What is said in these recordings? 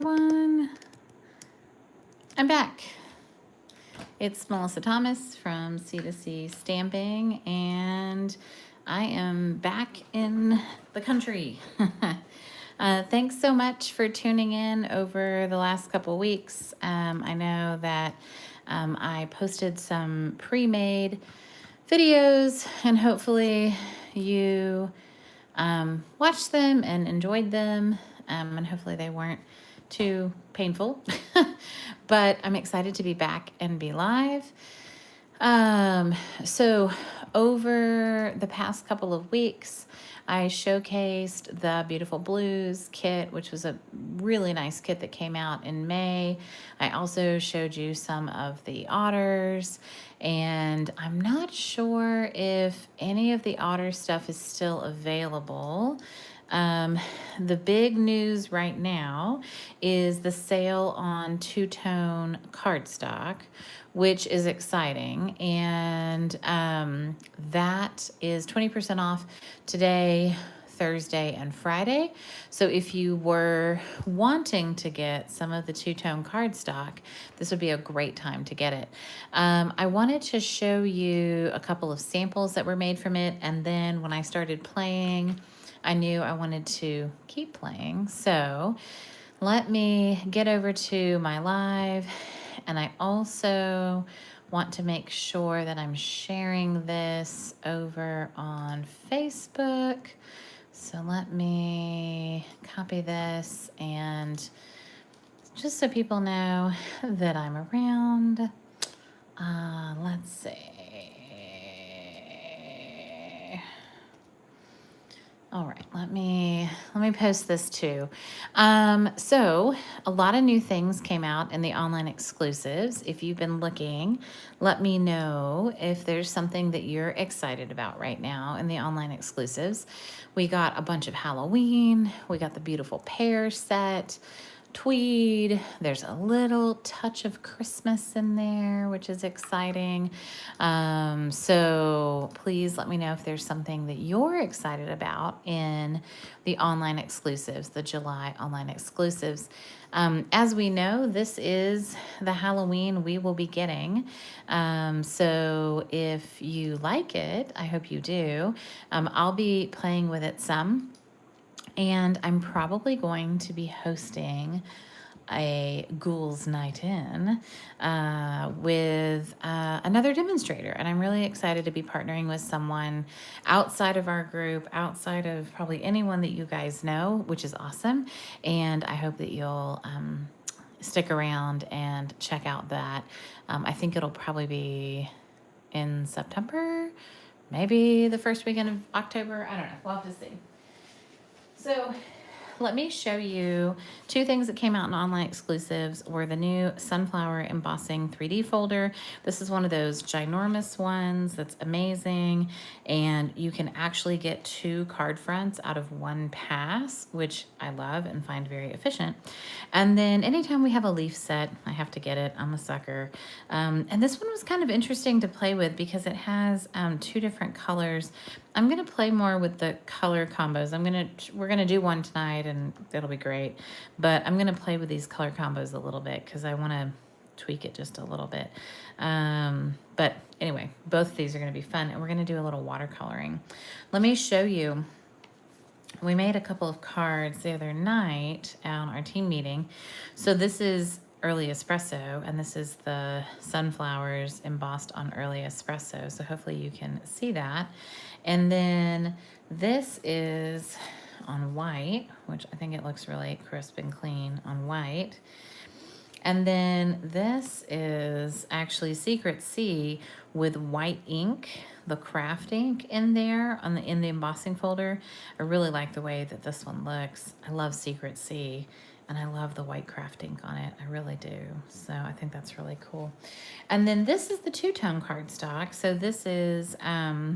Everyone, I'm back. It's Melissa Thomas from C2C Stamping, and I am back in the country. Thanks so much for tuning in over the last couple weeks. I know that I posted some pre-made videos, and hopefully you watched them and enjoyed them, and hopefully they weren't too painful. But I'm excited to be back and be live. So over the past couple of weeks, I showcased the Beautiful Blues kit, which was a really nice kit that came out in May. I also showed you some of the otters, and I'm not sure if any of the otter stuff is still available. The big news right now is the sale on two-tone cardstock, which is exciting. And that is 20% off today, Thursday, and Friday. So if you were wanting to get some of the two-tone cardstock, this would be a great time to get it. I wanted to show you a couple of samples that were made from it, and then when I started playing, I knew I wanted to keep playing. So let me get over to my live, and I also want to make sure that I'm sharing this over on Facebook. So let me copy this, and just so people know that I'm around, let's see. All right, let me post this too. So a lot of new things came out in the online exclusives. If you've been looking, let me know if there's something that you're excited about right now in the online exclusives. We got a bunch of Halloween. We got the beautiful pear set, tweed. There's a little touch of Christmas in there, which is exciting. So please let me know if there's something that you're excited about in the online exclusives, the July online exclusives. As we know, this is the Halloween we will be getting. So if you like it, I hope you do. I'll be playing with it some. And I'm probably going to be hosting a Ghouls Night In with another demonstrator. And I'm really excited to be partnering with someone outside of our group, outside of probably anyone that you guys know, which is awesome. And I hope that you'll stick around and check out that. I think it'll probably be in September, maybe the first weekend of October. I don't know. We'll have to see. So let me show you two things that came out in online exclusives were the new Sunflower Embossing 3D folder. This is one of those ginormous ones that's amazing, and you can actually get 2 card fronts out of 1 pass, which I love and find very efficient. And then anytime we have a leaf set, I have to get it. I'm a sucker. And this one was kind of interesting to play with because it has 2 different colors. I'm gonna play more with the color combos. We're gonna do one tonight, and it'll be great. But I'm gonna play with these color combos a little bit because I want to tweak it just a little bit. But anyway, both of these are gonna be fun, and we're gonna do a little watercoloring. Let me show you. We made a couple of cards the other night on our team meeting. So this is early espresso, and this is the sunflowers embossed on early espresso. So hopefully you can see that. And then this is on white, which I think it looks really crisp and clean on white. And then this is actually Secret Sea with white ink, the craft ink in there in the embossing folder. I really like the way that this one looks. I love Secret Sea, and I love the white craft ink on it. I really do. So I think that's really cool. And then this is the two-tone cardstock. So this is, I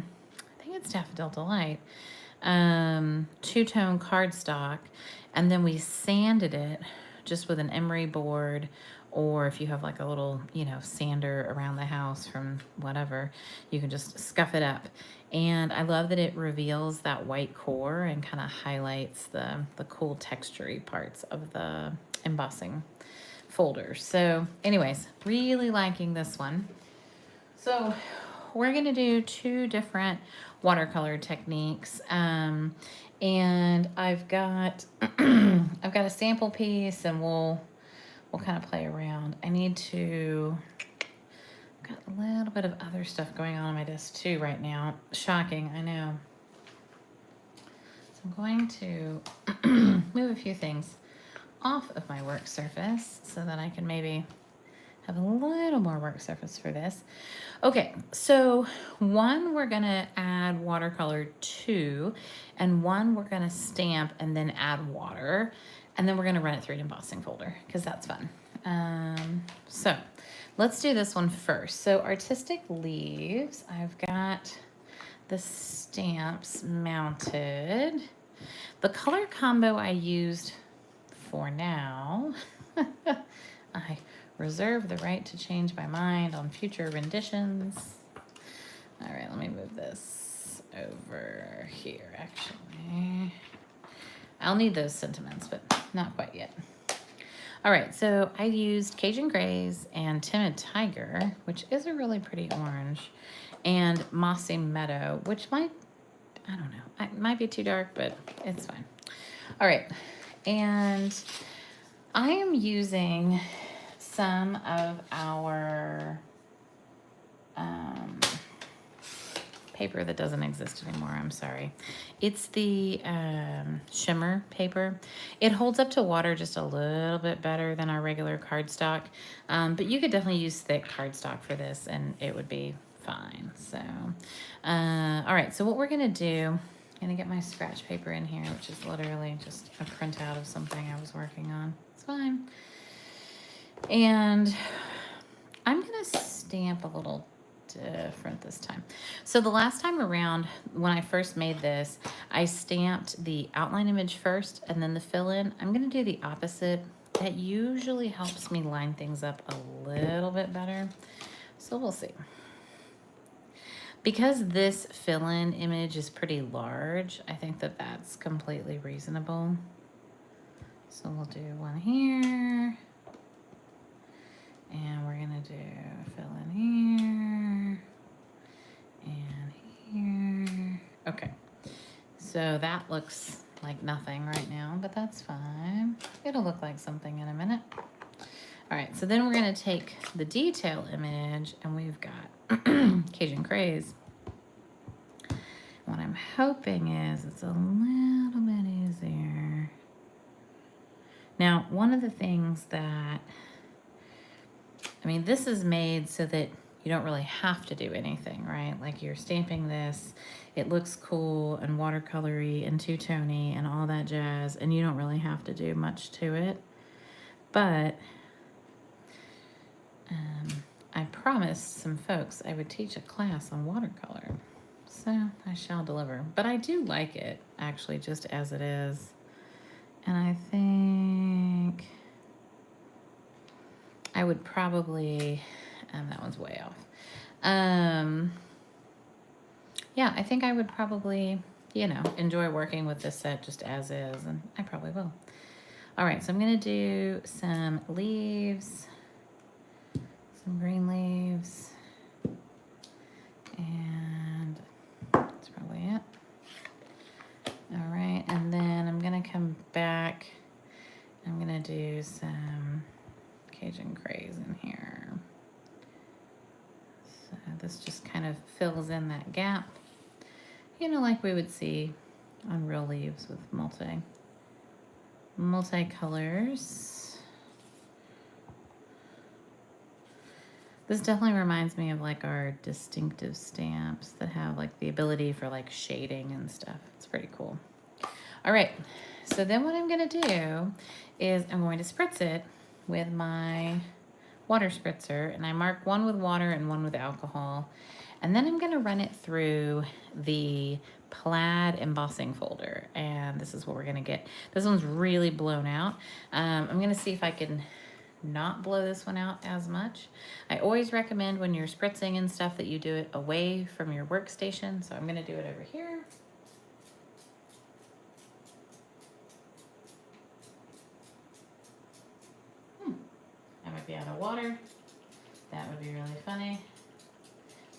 think it's Daffodil Delight, two-tone cardstock. And then we sanded it just with an emery board, or if you have like a little, sander around the house from whatever, you can just scuff it up. And I love that it reveals that white core and kind of highlights the cool textury parts of the embossing folder. So anyways, really liking this one. So we're gonna do 2 different watercolor techniques. And I've got I've got a sample piece, and we'll kind of play around. I need to, got a little bit of other stuff going on my desk too right now. Shocking, I know. So I'm going to move a few things off of my work surface so that I can maybe have a little more work surface for this. Okay, so one we're gonna add watercolor to, and one we're gonna stamp and then add water, and then we're gonna run it through an embossing folder because that's fun. So let's do this one first. So artistic leaves, I've got the stamps mounted. The color combo I used for now, I reserve the right to change my mind on future renditions. All right, let me move this over here, actually. I'll need those sentiments, but not quite yet. All right, so I used Cajun Grays and Timid Tiger, which is a really pretty orange, and Mossy Meadow, which might, I don't know, it might be too dark, but it's fine. All right, and I am using some of our paper that doesn't exist anymore. I'm sorry. It's the shimmer paper. It holds up to water just a little bit better than our regular cardstock, but you could definitely use thick cardstock for this and it would be fine. So, all right, so what we're gonna do, I'm gonna get my scratch paper in here, which is literally just a printout of something I was working on. It's fine. And I'm gonna stamp a little different this time. So the last time around, when I first made this, I stamped the outline image first and then the fill-in. I'm gonna do the opposite. That usually helps me line things up a little bit better. So we'll see. Because this fill-in image is pretty large, I think that that's completely reasonable. So we'll do one here. And we're gonna do fill in here and here. Okay, so that looks like nothing right now, but that's fine. It'll look like something in a minute. All right, so then we're gonna take the detail image, and we've got Cajun Craze. What I'm hoping is it's a little bit easier. Now, one of the things that, I mean, this is made so that you don't really have to do anything, right? Like you're stamping this, it looks cool and watercolory and two-tony and all that jazz, and you don't really have to do much to it. But I promised some folks I would teach a class on watercolor, so I shall deliver. But I do like it, actually, just as it is. And I think I would probably, that one's way off. Yeah, I think I would probably, you know, enjoy working with this set just as is, and I probably will. All right, so I'm gonna do some leaves, some green leaves, and that's probably it. All right, and then I'm gonna come back, I'm gonna do some Cajun Craze in here. So this just kind of fills in that gap, you know, like we would see on real leaves with multi-colors. This definitely reminds me of like our distinctive stamps that have like the ability for like shading and stuff. It's pretty cool. All right, so then what I'm gonna do is I'm going to spritz it with my water spritzer, and I mark one with water and one with alcohol, and then I'm gonna run it through the plaid embossing folder, and this is what we're gonna get. This one's really blown out. I'm gonna see if I can not blow this one out as much. I always recommend when you're spritzing and stuff that you do it away from your workstation, so I'm gonna do it over here. might be out of water. That would be really funny.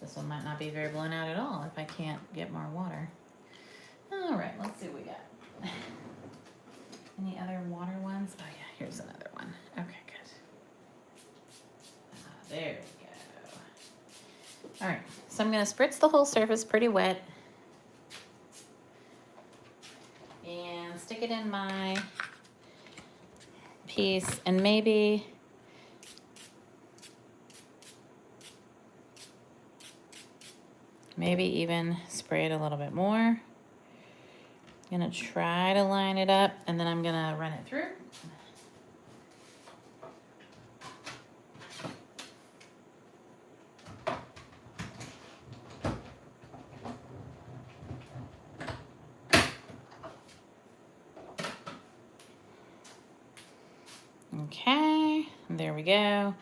This one might not be very blown out at all if I can't get more water. All right, let's see what we got. Any other water ones? Oh yeah, here's another one. Okay, good. There we go. All right, so I'm gonna spritz the whole surface pretty wet and stick it in my piece, and maybe even spray it a little bit more. I'm gonna try to line it up, and then I'm gonna run it through. Okay, there we go.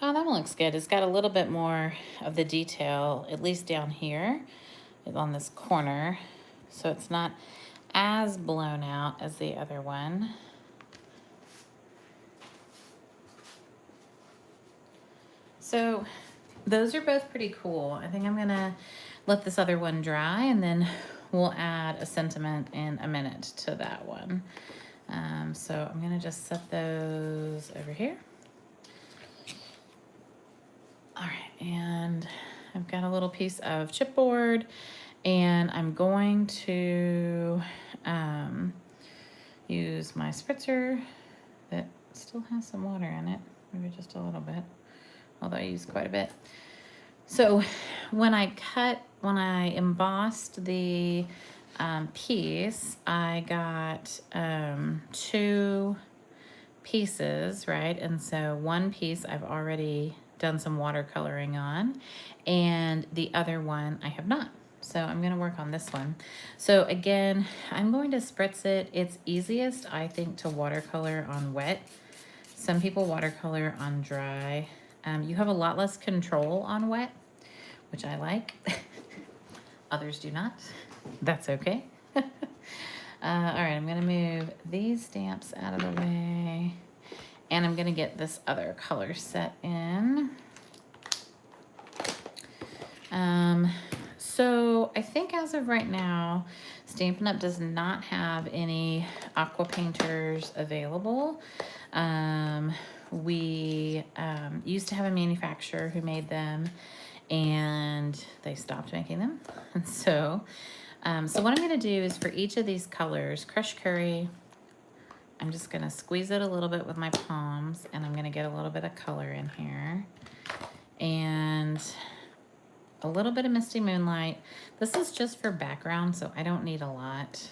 Oh, that one looks good. It's got a little bit more of the detail, at least down here on this corner, so it's not as blown out as the other one. So those are both pretty cool. I think I'm gonna let this other one dry, and then we'll add a sentiment in a minute to that one. So I'm gonna just set those over here. All right, and I've got a little piece of chipboard, and I'm going to use my spritzer that still has some water in it, maybe just a little bit, although I used quite a bit. So when I embossed the piece, I got 2 pieces, right? And so one piece I've already done some watercoloring on, and the other one I have not. So I'm gonna work on this one. So again, I'm going to spritz it. It's easiest, I think, to watercolor on wet. Some people watercolor on dry. You have a lot less control on wet, which I like. Others do not. That's okay. All right, I'm gonna move these stamps out of the way, and I'm gonna get this other color set in. So I think as of right now, Stampin' Up! Does not have any aqua painters available. We used to have a manufacturer who made them, and they stopped making them. And so what I'm gonna do is for each of these colors, crushed curry, I'm just gonna squeeze it a little bit with my palms, and I'm gonna get a little bit of color in here. And a little bit of Misty Moonlight. This is just for background, so I don't need a lot.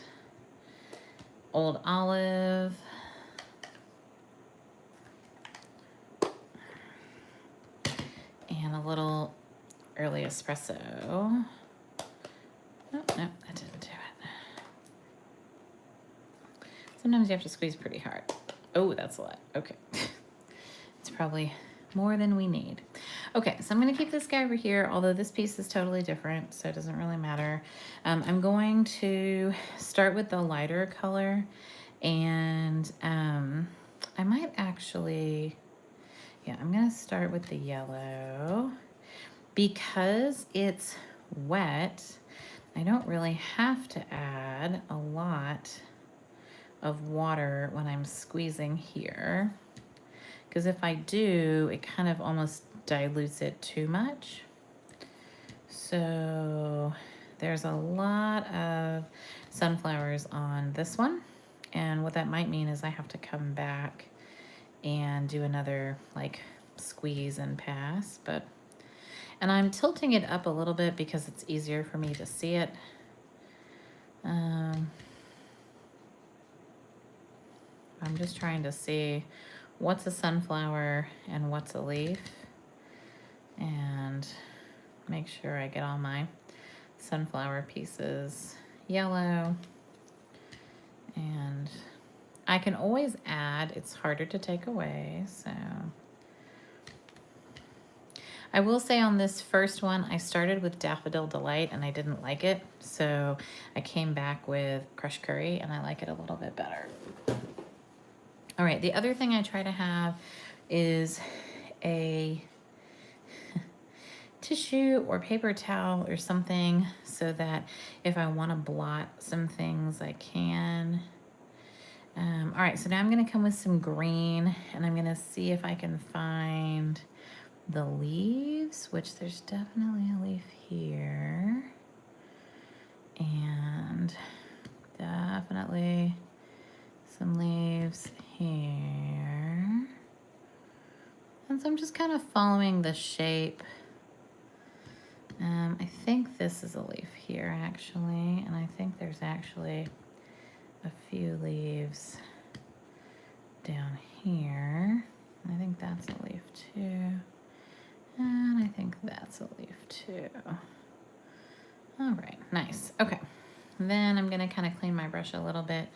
Old Olive. And a little Early Espresso. Oh, no, that didn't do it. Sometimes you have to squeeze pretty hard. Oh, that's a lot. Okay. It's probably more than we need. Okay, so I'm gonna keep this guy over here, although this piece is totally different, so it doesn't really matter. I'm going to start with the lighter color, and I might actually, yeah, I'm gonna start with the yellow. Because it's wet, I don't really have to add a lot of water when I'm squeezing here, because if I do, it kind of almost dilutes it too much. So there's a lot of sunflowers on this one, and what that might mean is I have to come back and do another like squeeze and pass, and I'm tilting it up a little bit because it's easier for me to see it. I'm just trying to see what's a sunflower and what's a leaf, and make sure I get all my sunflower pieces yellow. And I can always add, it's harder to take away, so. I will say on this first one, I started with Daffodil Delight and I didn't like it, so I came back with crushed curry and I like it a little bit better. All right, the other thing I try to have is a tissue or paper towel or something so that if I want to blot some things, I can. All right, so now I'm going to come with some green, and I'm going to see if I can find the leaves, which there's definitely a leaf here, and definitely some leaves here. And so I'm just kind of following the shape. I think this is a leaf here actually, and I think there's actually a few leaves down here. I think that's a leaf too. And I think that's a leaf too. All right, nice. Okay, then I'm gonna kind of clean my brush a little bit,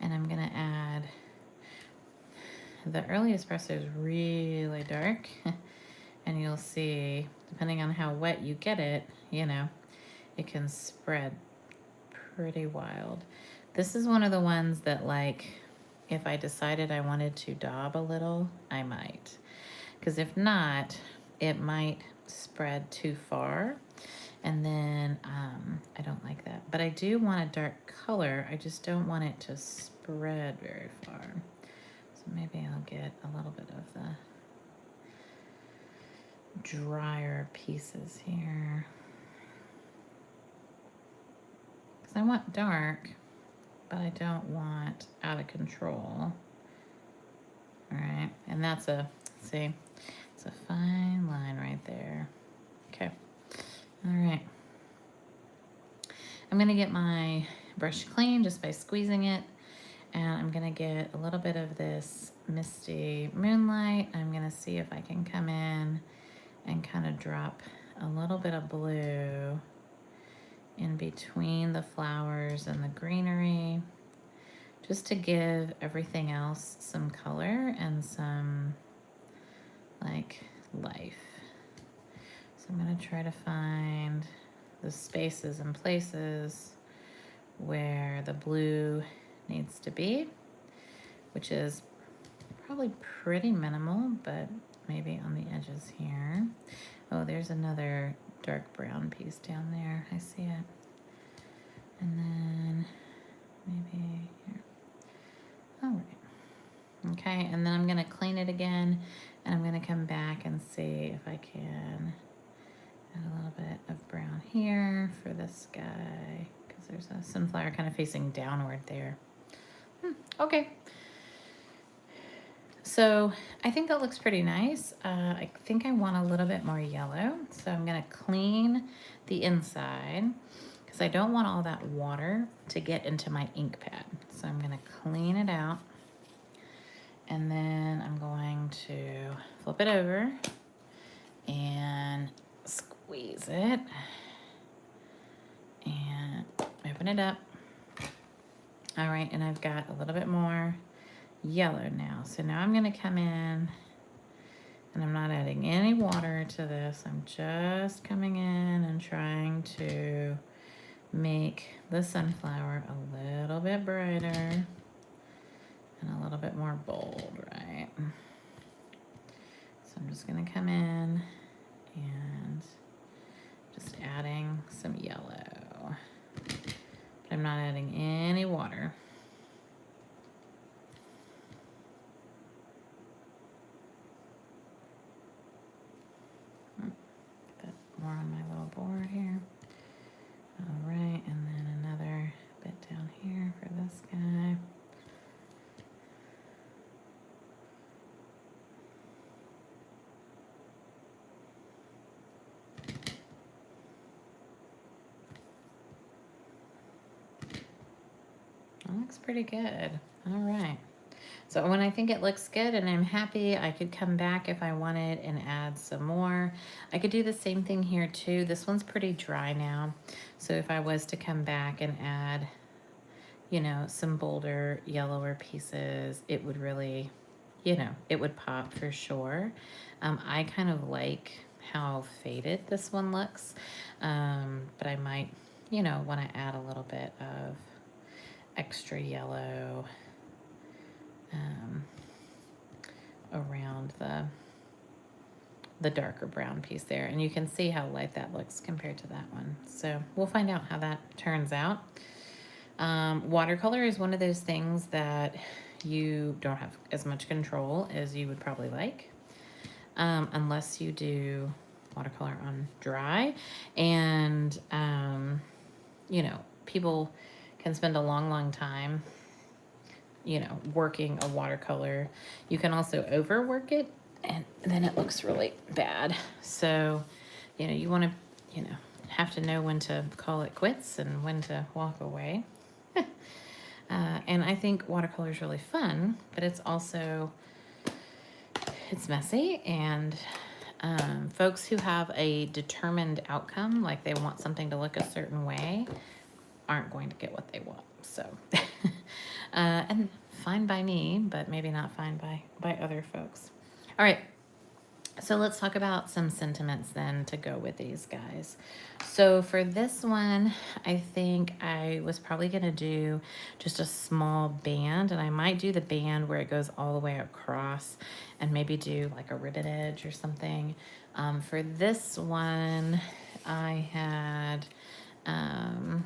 and I'm gonna add, the early espresso is really dark, and you'll see, depending on how wet you get it, you know, it can spread pretty wild. This is one of the ones that, like, if I decided I wanted to daub a little, I might. Because if not, it might spread too far, and then I don't like that. But I do want a dark color, I just don't want it to spread very far. So maybe I'll get a little bit of the drier pieces here. Because I want dark, but I don't want out of control. All right, and that's a, see, it's a fine line right there. Okay, all right. I'm gonna get my brush clean just by squeezing it, and I'm gonna get a little bit of this misty moonlight. I'm gonna see if I can come in and kind of drop a little bit of blue in between the flowers and the greenery, just to give everything else some color and some like life. So I'm gonna try to find the spaces and places where the blue needs to be, which is probably pretty minimal, but maybe on the edges here. Oh, there's another dark brown piece down there. I see it. And then maybe here. All right. Okay, and then I'm gonna clean it again, and I'm gonna come back and see if I can add a little bit of brown here for this guy, because there's a sunflower kind of facing downward there. Okay. So I think that looks pretty nice. I think I want a little bit more yellow, so I'm gonna clean the inside because I don't want all that water to get into my ink pad. So I'm gonna clean it out, and then I'm going to flip it over and squeeze it and open it up. All right, and I've got a little bit more yellow now. So now I'm gonna come in, and I'm not adding any water to this. I'm just coming in and trying to make the sunflower a little bit brighter and a little bit more bold, right? So I'm just gonna come in and just adding some yellow. But I'm not adding any water. Bit more on my little board here. All right, and then another bit down here for this guy. That looks pretty good. All right. So when I think it looks good and I'm happy, I could come back if I wanted and add some more. I could do the same thing here too. This one's pretty dry now. So if I was to come back and add, you know, some bolder, yellower pieces, it would really, you know, it would pop for sure. I kind of like how faded this one looks, but I might, you know, want to add a little bit of extra yellow around the darker brown piece there. And you can see how light that looks compared to that one. So we'll find out how that turns out. Watercolor is one of those things that you don't have as much control as you would probably like, unless you do watercolor on dry. And, you know, people can spend a long time, you know, working a watercolor. You can also overwork it, and then it looks really bad. So, you know, you want to, you know, have to know when to call it quits and when to walk away. And I think watercolor is really fun, but it's also, it's messy, and folks who have a determined outcome, like they want something to look a certain way, aren't going to get what they want. So, and fine by me, but maybe not fine by other folks. All right. So let's talk about some sentiments then to go with these guys. So for this one, I think I was probably going to do just a small band, and I might do the band where it goes all the way across and maybe do like a ribbon edge or something. For this one, I had, yeah,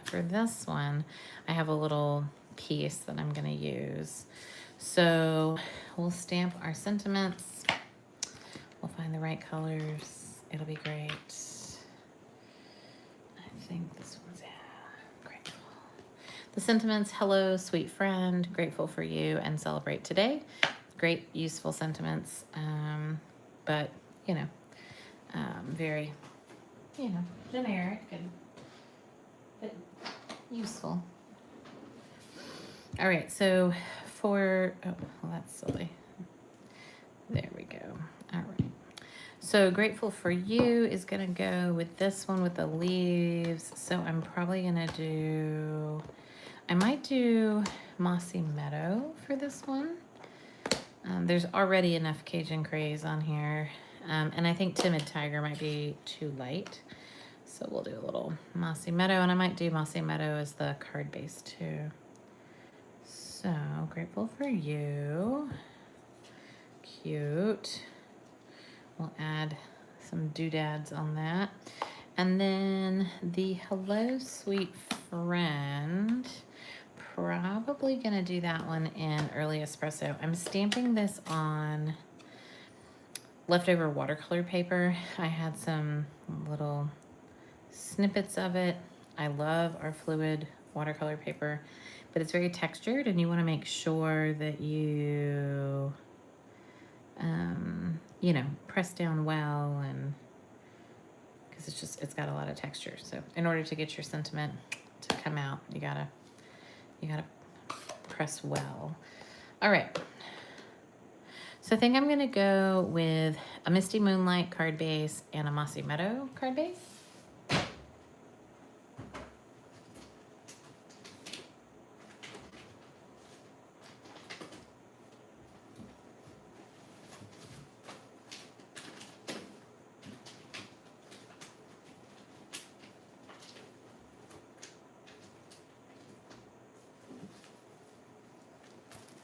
for this one, I have a little piece that I'm going to use. So we'll stamp our sentiments. We'll find the right colors. It'll be great. I think this one's, yeah, grateful. The sentiments: hello, sweet friend, grateful for you and celebrate today. Great, useful sentiments, but, you know, very, you know, generic and but useful. All right, so for, oh, well, that's silly. There we go. All right. So grateful for you is gonna go with this one with the leaves. So I'm probably gonna do, I might do Mossy Meadow for this one. There's already enough Cajun Craze on here. And I think Timid Tiger might be too light. So we'll do a little Mossy Meadow, and I might do Mossy Meadow as the card base too. So grateful for you. Cute. We'll add some doodads on that. And then the hello, sweet friend. Probably gonna do that one in early espresso. I'm stamping this on leftover watercolor paper. I had some little snippets of it. I love our fluid watercolor paper, but it's very textured, and you want to make sure that you, you know, press down well, and because it's got a lot of texture. So in order to get your sentiment to come out, you gotta press well. All right. So I think I'm gonna go with a Misty Moonlight card base and a Mossy Meadow card base.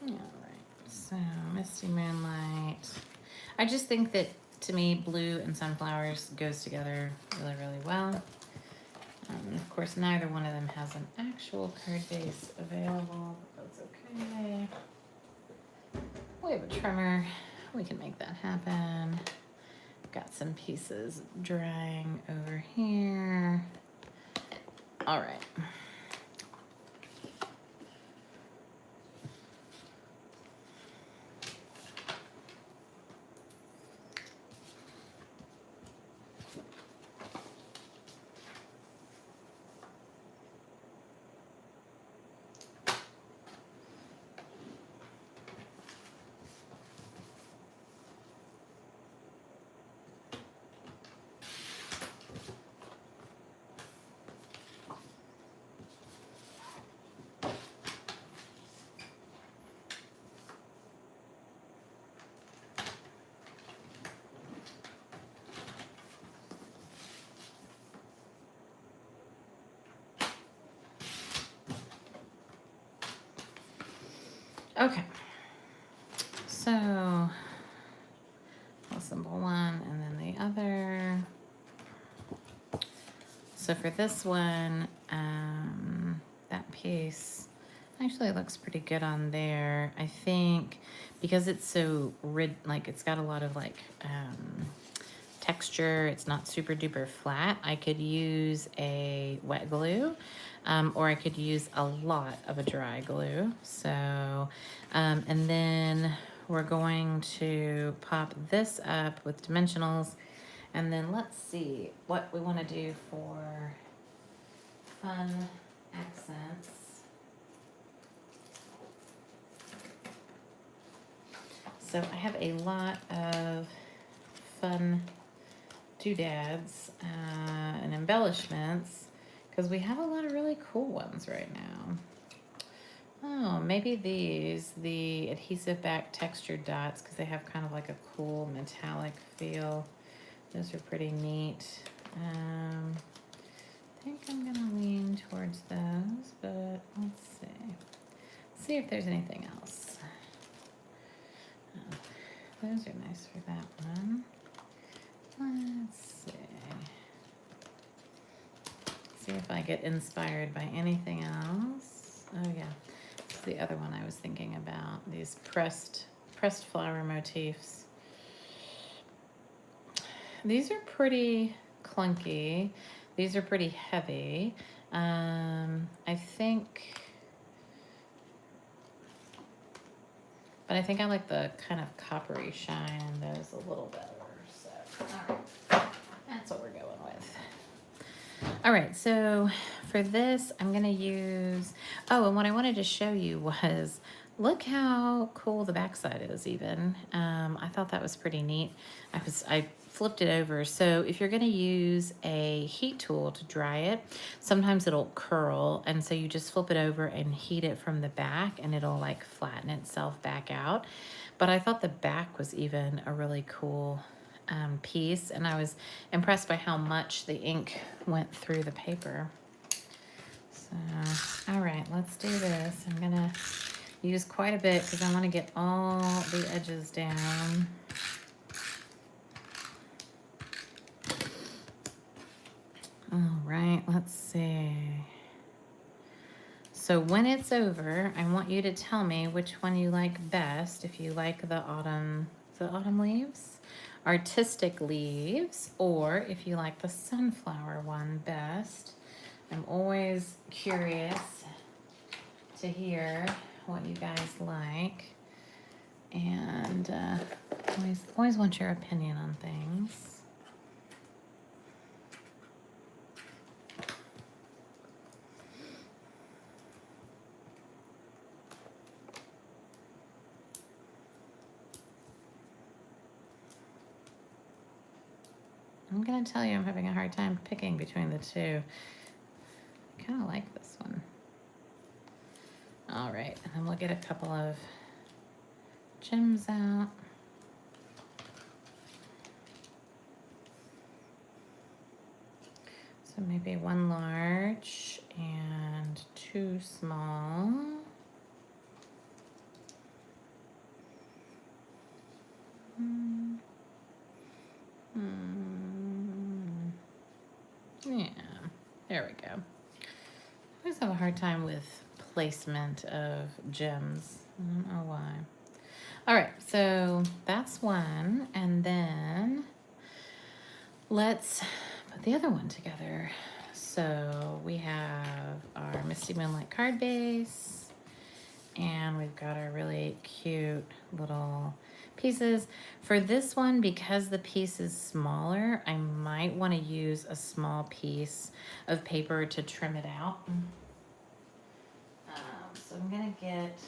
All right, so Misty Moonlight. I just think that, to me, blue and sunflowers goes together really, really well. Of course, neither one of them has an actual card base available, but that's okay. We have a trimmer. We can make that happen. Got some pieces drying over here. All right. Okay, so a simple one and then the other. So for this one, that piece actually looks pretty good on there. I think because it's so like it's got a lot of like texture, it's not super duper flat. I could use a wet glue, or I could use a lot of a dry glue. So, and then we're going to pop this up with dimensionals. And then let's see what we want to do for fun accents. So I have a lot of fun doodads and embellishments because we have a lot of really cool ones right now. Oh, maybe these, the adhesive back textured dots, because they have kind of like a cool metallic feel. Those are pretty neat. I think I'm gonna lean towards those, but let's see. See if there's anything else. Oh, those are nice for that one. Let's see. See if I get inspired by anything else. Oh yeah, this is the other one I was thinking about. These pressed flower motifs. These are pretty clunky. These are pretty heavy. I think, but I think I like the kind of coppery shine in those a little better. So, all right, that's what we're going with. All right, so for this, I'm gonna use, oh, and what I wanted to show you was, look how cool the backside is even. I thought that was pretty neat. I flipped it over. So if you're gonna use a heat tool to dry it, sometimes it'll curl. And so you just flip it over and heat it from the back and it'll like flatten itself back out. But I thought the back was even a really cool piece, and I was impressed by how much the ink went through the paper. So, all right, let's do this. I'm gonna use quite a bit because I want to get all the edges down. All right, let's see. So when it's over, I want you to tell me which one you like best. If you like the autumn leaves, artistic leaves, or if you like the sunflower one best. I'm always curious to hear what you guys like, and always want your opinion on things. I'm gonna tell you I'm having a hard time picking between the two. I kind of like this one. All right, and then we'll get a couple of gems out. So maybe one large and two small. Yeah, there we go. I always have a hard time with placement of gems. I don't know why. All right, so that's one, and then let's put the other one together. So we have our Misty Moonlight card base, and we've got our really cute little pieces. For this one, because the piece is smaller, I might want to use a small piece of paper to trim it out. So I'm gonna get,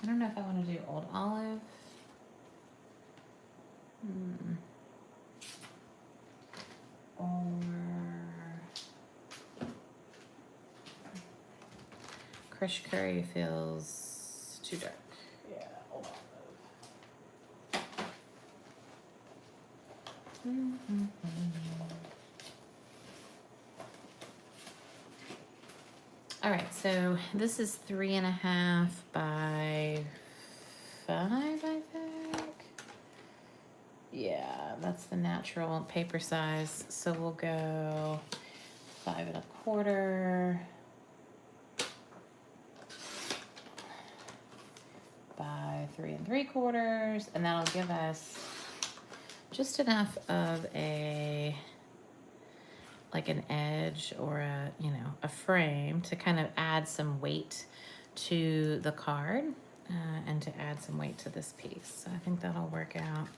I don't know if I want to do Old Olive. Or Crush Curry feels too dark. Yeah, Old Olive. All right, so this is 3.5 by 5, I think. Yeah, that's the natural paper size. So we'll go 5 1/4 by 3 3/4, and that'll give us just enough of a, like an edge or a, you know, a frame to kind of add some weight to the card and to add some weight to this piece. So I think that'll work out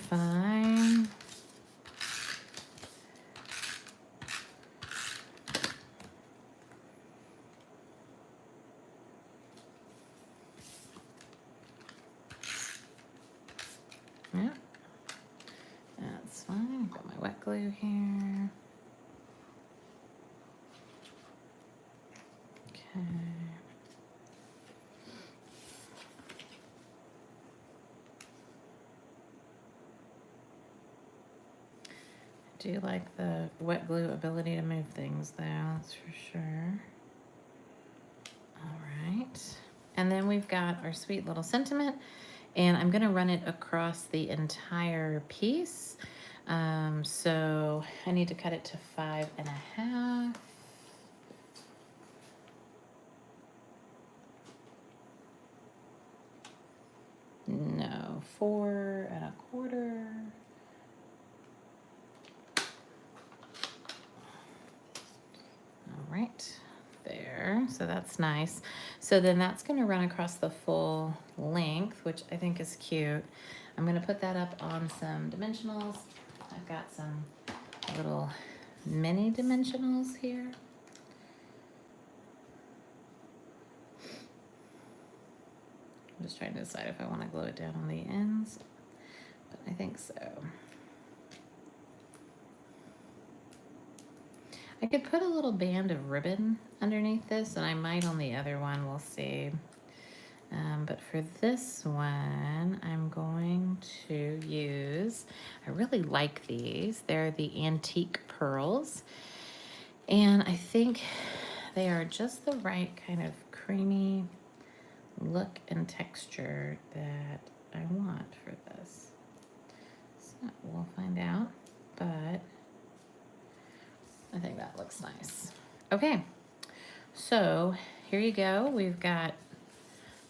fine. Yeah, that's fine. Got my wet glue here. Okay. I do like the wet glue ability to move things though, that's for sure. All right. And then we've got our sweet little sentiment, and I'm gonna run it across the entire piece. So I need to cut it to 5.5. No, 4 1/4. All right, there, so that's nice. So then that's gonna run across the full length, which I think is cute. I'm gonna put that up on some dimensionals. I've got some little mini dimensionals here. I'm just trying to decide if I want to glue it down on the ends, but I think so. I could put a little band of ribbon underneath this, and I might on the other one, we'll see. But for this one, I'm going to use, I really like these. They're the antique pearls, and I think they are just the right kind of creamy look and texture that I want for this. So we'll find out, but I think that looks nice. Okay, so here you go. We've got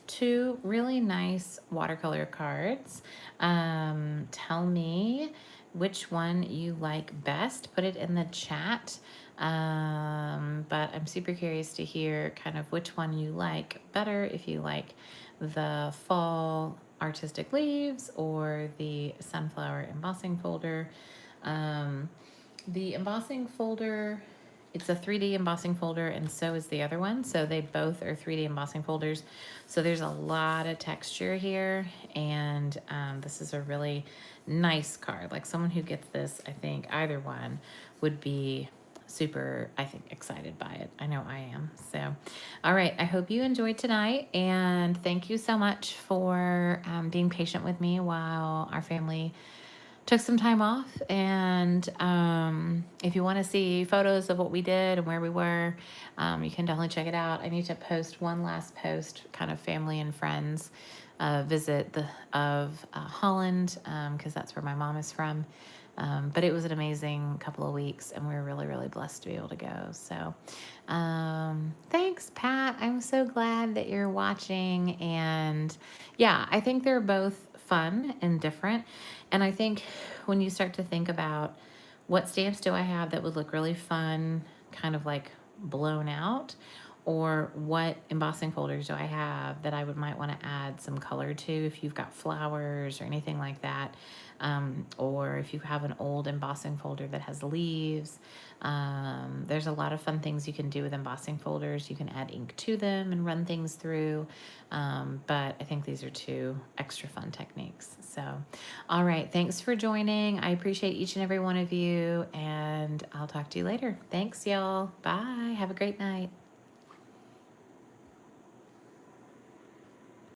2 really nice watercolor cards. Tell me which one you like best. Put it in the chat. But I'm super curious to hear kind of which one you like better, if you like the fall artistic leaves or the sunflower embossing folder. The embossing folder, it's a 3D embossing folder, and so is the other one. So they both are 3D embossing folders. So there's a lot of texture here, and this is a really nice card. Like someone who gets this, I think either one would be super, I think, excited by it. I know I am. So, all right, I hope you enjoyed tonight, and thank you so much for being patient with me while our family took some time off. And if you want to see photos of what we did and where we were, you can definitely check it out. I need to post one last post, kind of family and friends visit of Holland, because that's where my mom is from. But it was an amazing couple of weeks, and we were really, really blessed to be able to go. So thanks, Pat. I'm so glad that you're watching. And yeah, I think they're both fun and different. And I think when you start to think about what stamps do I have that would look really fun, kind of like blown out, or what embossing folders do I have that I might want to add some color to if you've got flowers or anything like that, or if you have an old embossing folder that has leaves. There's a lot of fun things you can do with embossing folders. You can add ink to them and run things through, but I think these are 2 extra fun techniques. So, all right, thanks for joining. I appreciate each and every one of you, and I'll talk to you later. Thanks, y'all. Bye. Have a great night.